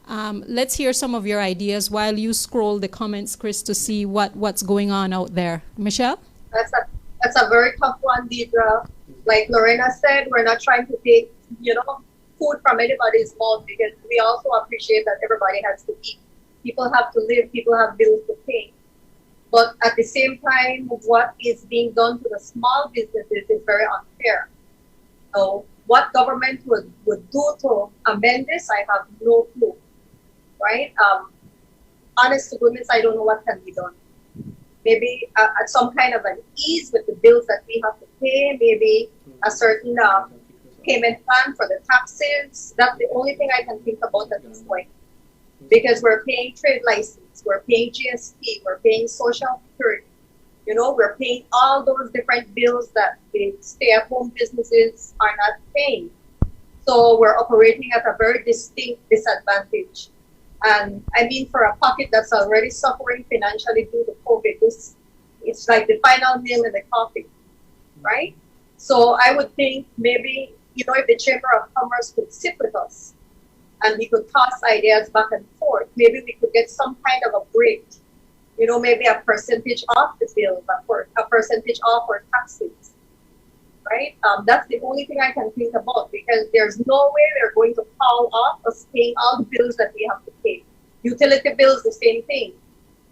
Let's hear some of your ideas while you scroll the comments, Chris, to see what's going on out there. Michelle? That's a very tough one, Deidre. Like Lorena said, we're not trying to take, food from anybody's mouth, because we also appreciate that everybody has to eat. People have to live, people have bills to pay. But at the same time, what is being done to the small businesses is very unfair. So what government would do to amend this, I have no clue, right? Honest to goodness, I don't know what can be done. Maybe some kind of an ease with the bills that we have to pay, maybe a certain payment plan for the taxes. That's the only thing I can think about at this point. Because we're paying trade license, we're paying GST, we're paying social security. We're paying all those different bills that the stay-at-home businesses are not paying. So we're operating at a very distinct disadvantage. And I mean, for a pocket that's already suffering financially due to COVID, it's like the final nail in the coffin, right? So I would think maybe, if the Chamber of Commerce could sit with us and we could toss ideas back and forth, maybe we could get some kind of a break, maybe a percentage off the bill, a percentage off our taxes, right? That's the only thing I can think about, because there's no way they're going to call off us paying all the bills that we have to pay. Utility bills, the same thing.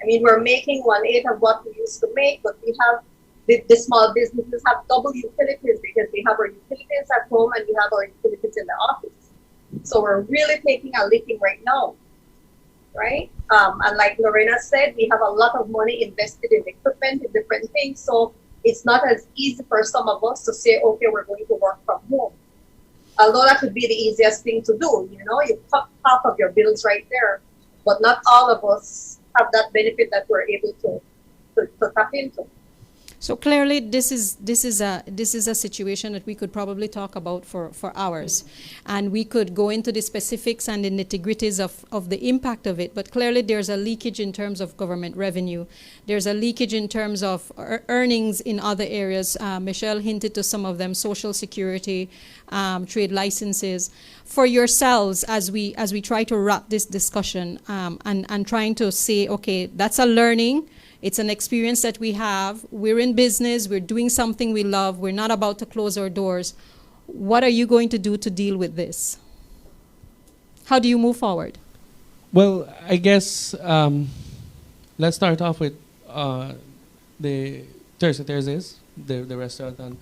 I mean, we're making 1/8 of what we used to make, but we have, the small businesses have double utilities, because we have our utilities at home and we have our utilities in the office. So we're really taking a licking right now, right? And like Lorena said, we have a lot of money invested in equipment and different things. So it's not as easy for some of us to say, okay, we're going to work from home. Although that would be the easiest thing to do, you cut half of your bills right there. But not all of us have that benefit that we're able to tap into. So clearly, this is a situation that we could probably talk about for hours, and we could go into the specifics and the nitty-gritties of the impact of it. But clearly, there's a leakage in terms of government revenue. There's a leakage in terms of earnings in other areas. Michelle hinted to some of them: Social Security, trade licenses. For yourselves, as we try to wrap this discussion, and trying to say, okay, that's a learning. It's an experience that we have. We're in business. We're doing something we love. We're not about to close our doors. What are you going to do to deal with this? How do you move forward? Well, I guess let's start off with the Thursdays, the restaurant. And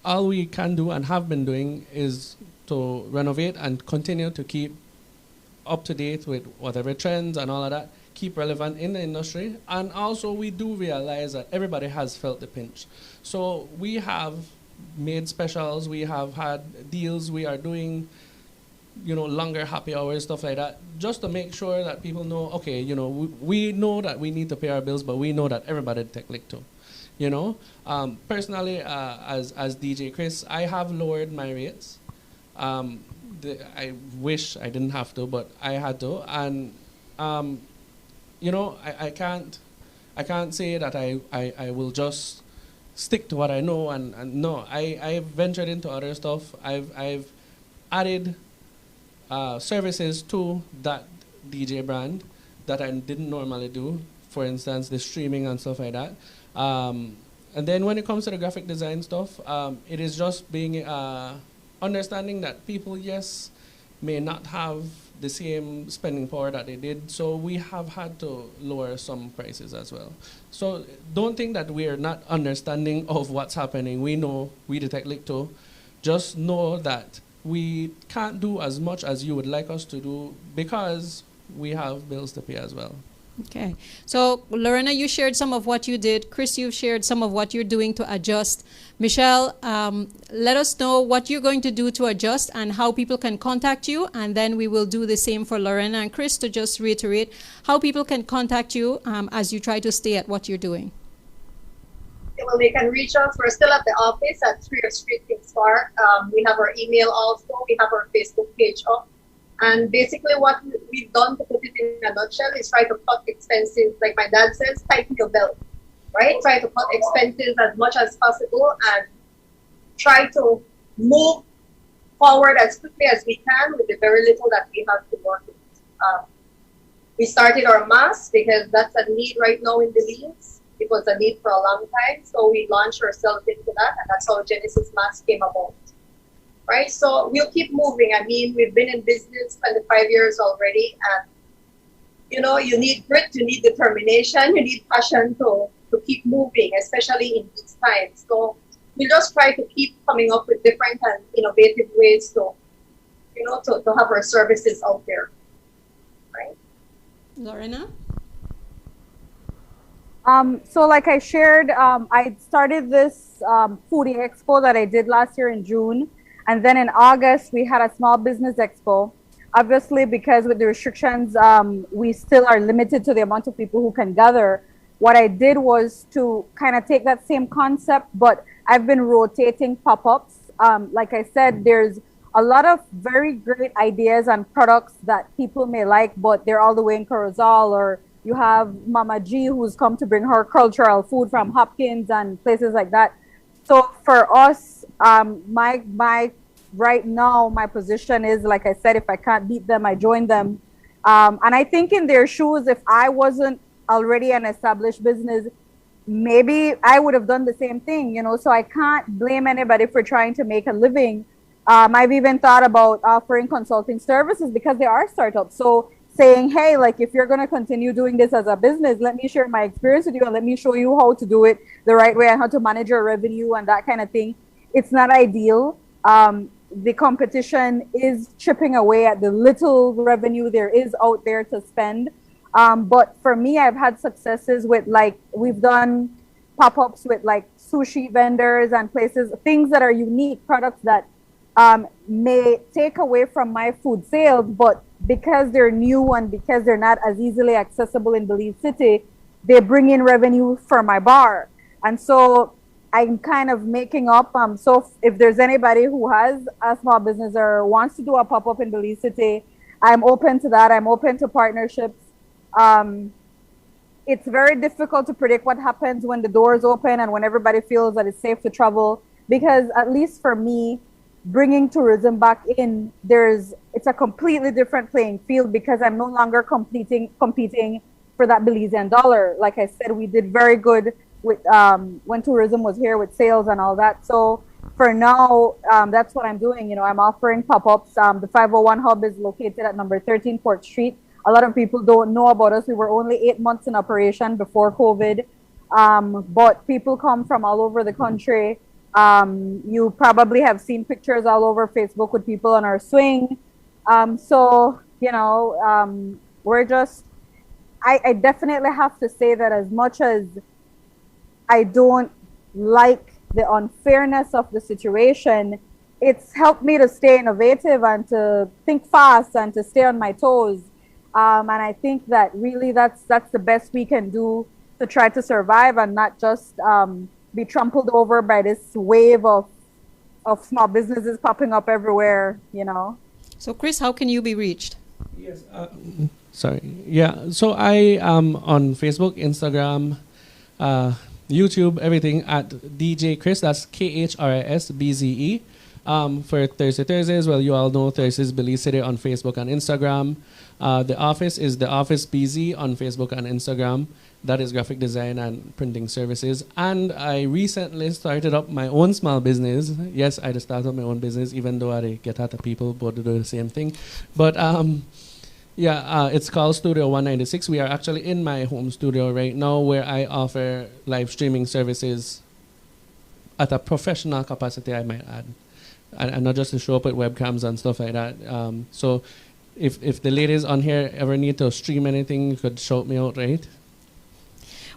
all we can do and have been doing is to renovate and continue to keep up to date with whatever trends and all of that. Keep relevant in the industry. And also we do realize that everybody has felt the pinch. So we have made specials, we have had deals, we are doing, longer happy hours, stuff like that, just to make sure that people know, okay, we know that we need to pay our bills, but we know that everybody take lick too. Personally, as DJ Chris, I have lowered my rates. I wish I didn't have to, but I had to. And I can't say that I will just stick to what I know, and no, I've ventured into other stuff. I've added services to that DJ brand that I didn't normally do. For instance, the streaming and stuff like that. And then when it comes to the graphic design stuff, it is just being understanding that people, yes, may not have the same spending power that they did, so we have had to lower some prices as well. So don't think that we are not understanding of what's happening. We know, we detect leak too. Just know that we can't do as much as you would like us to do because we have bills to pay as well. Okay. So, Lorena, you shared some of what you did. Chris, you've shared some of what you're doing to adjust. Michelle, let us know what you're going to do to adjust and how people can contact you. And then we will do the same for Lorena and Chris to just reiterate how people can contact you as you try to stay at what you're doing. Well, they can reach us. We're still at the office at 3rd Street, Kings Park. We have our email also. We have our Facebook page up. And basically what we've done, to put it in a nutshell, is try to cut expenses. Like my dad says, tighten your belt, right? Try to cut expenses as much as possible and try to move forward as quickly as we can with the very little that we have to work with. We started our mask because that's a need right now in Belize. It was a need for a long time, so we launched ourselves into that, and that's how Genesis Mask came about. Right, so we'll keep moving. I mean, we've been in business 25 years already, and you know, you need grit, you need determination, you need passion to keep moving, especially in these times. So we just try to keep coming up with different and innovative ways to, you know, to have our services out there. Right, Lorena? So like I shared, I started this foodie expo that I did last year in June. And then in August, we had a small business expo. Obviously, because with the restrictions, we still are limited to the amount of people who can gather. What I did was to kind of take that same concept, but I've been rotating pop-ups. Like I said, there's a lot of very great ideas and products that people may like, but they're all the way in Corozal, or you have Mama G who's come to bring her cultural food from Hopkins and places like that. So for us, my right now, my position is, like I said, if I can't beat them, I join them. And I think in their shoes, if I wasn't already an established business, maybe I would have done the same thing, you know. So I can't blame anybody for trying to make a living. I've even thought about offering consulting services because they are startups. So saying, hey, like, if you're going to continue doing this as a business, let me share my experience with you and let me show you how to do it the right way and how to manage your revenue and that kind of thing. It's not ideal. The competition is chipping away at the little revenue there is out there to spend. But for me, I've had successes with, like, we've done pop-ups with like sushi vendors and places, things that are unique, products that may take away from my food sales, but because they're new and because they're not as easily accessible in Belize City, they bring in revenue for my bar. And so I'm kind of making up. So if there's anybody who has a small business or wants to do a pop-up in Belize City, I'm open to that. I'm open to partnerships. It's very difficult to predict what happens when the doors open and when everybody feels that it's safe to travel, because at least for me, bringing tourism back in, it's a completely different playing field because I'm no longer competing for that Belizean dollar. Like I said, we did very good with when tourism was here with sales and all that. So for now, that's what I'm doing. You know, I'm offering pop-ups. The 501 Hub is located at number 13 Port Street. A lot of people don't know about us. We were only 8 months in operation before COVID, but people come from all over the country. You probably have seen pictures all over Facebook with people on our swing. So, you know, we're just, I definitely have to say that as much as I don't like the unfairness of the situation, it's helped me to stay innovative and to think fast and to stay on my toes. And I think that really that's the best we can do to try to survive and not just be trampled over by this wave of small businesses popping up everywhere, you know. So Chris, how can you be reached? Yes. Sorry. Yeah. So I am on Facebook, Instagram, YouTube, everything at DJ Chris. That's KHRISBZE. For Thursdays, well, you all know Thursdays Belize City on Facebook and Instagram. The office is the Office BZ on Facebook and Instagram. That is graphic design and printing services. And I recently started up my own small business. Yes, I just started my own business, even though I get at the people both to do the same thing. But it's called Studio 196. We are actually in my home studio right now, where I offer live streaming services at a professional capacity, I might add. And not just to show up with webcams and stuff like that. So if the ladies on here ever need to stream anything, you could shout me out, right?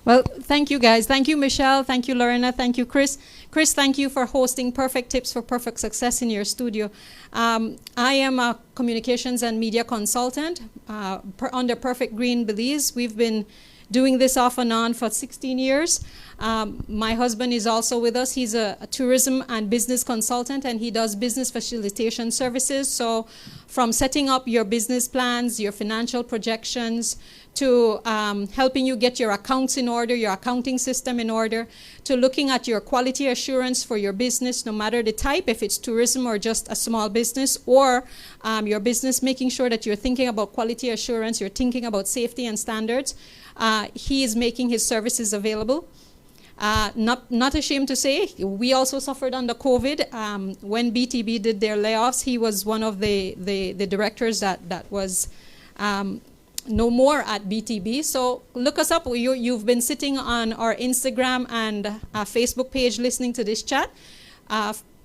Well, thank you guys. Thank you, Michelle. Thank you, Lorena. Thank you, Chris. Chris, thank you for hosting Perfect Tips for Perfect Success in your studio. I am a communications and media consultant under Perfect Green Belize. We've been doing this off and on for 16 years. My husband is also with us. He's a tourism and business consultant, and he does business facilitation services. So from setting up your business plans, your financial projections, to helping you get your accounts in order, your accounting system in order, to looking at your quality assurance for your business, no matter the type, if it's tourism or just a small business, or your business, making sure that you're thinking about quality assurance, you're thinking about safety and standards. He is making his services available. Not ashamed to say, we also suffered under COVID. When BTB did their layoffs, he was one of the directors that was no more at BTB. So look us up. You've been sitting on our Instagram and Facebook page listening to this chat.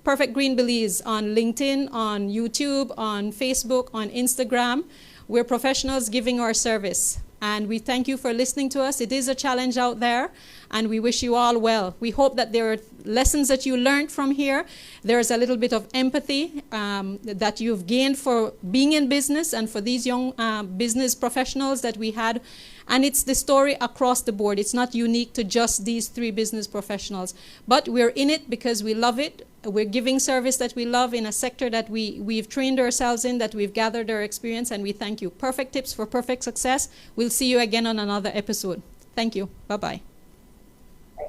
Perfect Green Belize on LinkedIn, on YouTube, on Facebook, on Instagram. We're professionals giving our service. And we thank you for listening to us. It is a challenge out there, and we wish you all well. We hope that there are lessons that you learned from here. There's a little bit of empathy that you've gained for being in business and for these young business professionals that we had. And it's the story across the board. It's not unique to just these 3 business professionals. But we're in it because we love it. We're giving service that we love in a sector that we've trained ourselves in, that we've gathered our experience, and we thank you. Perfect Tips for Perfect Success. We'll see you again on another episode. Thank you. Bye-bye.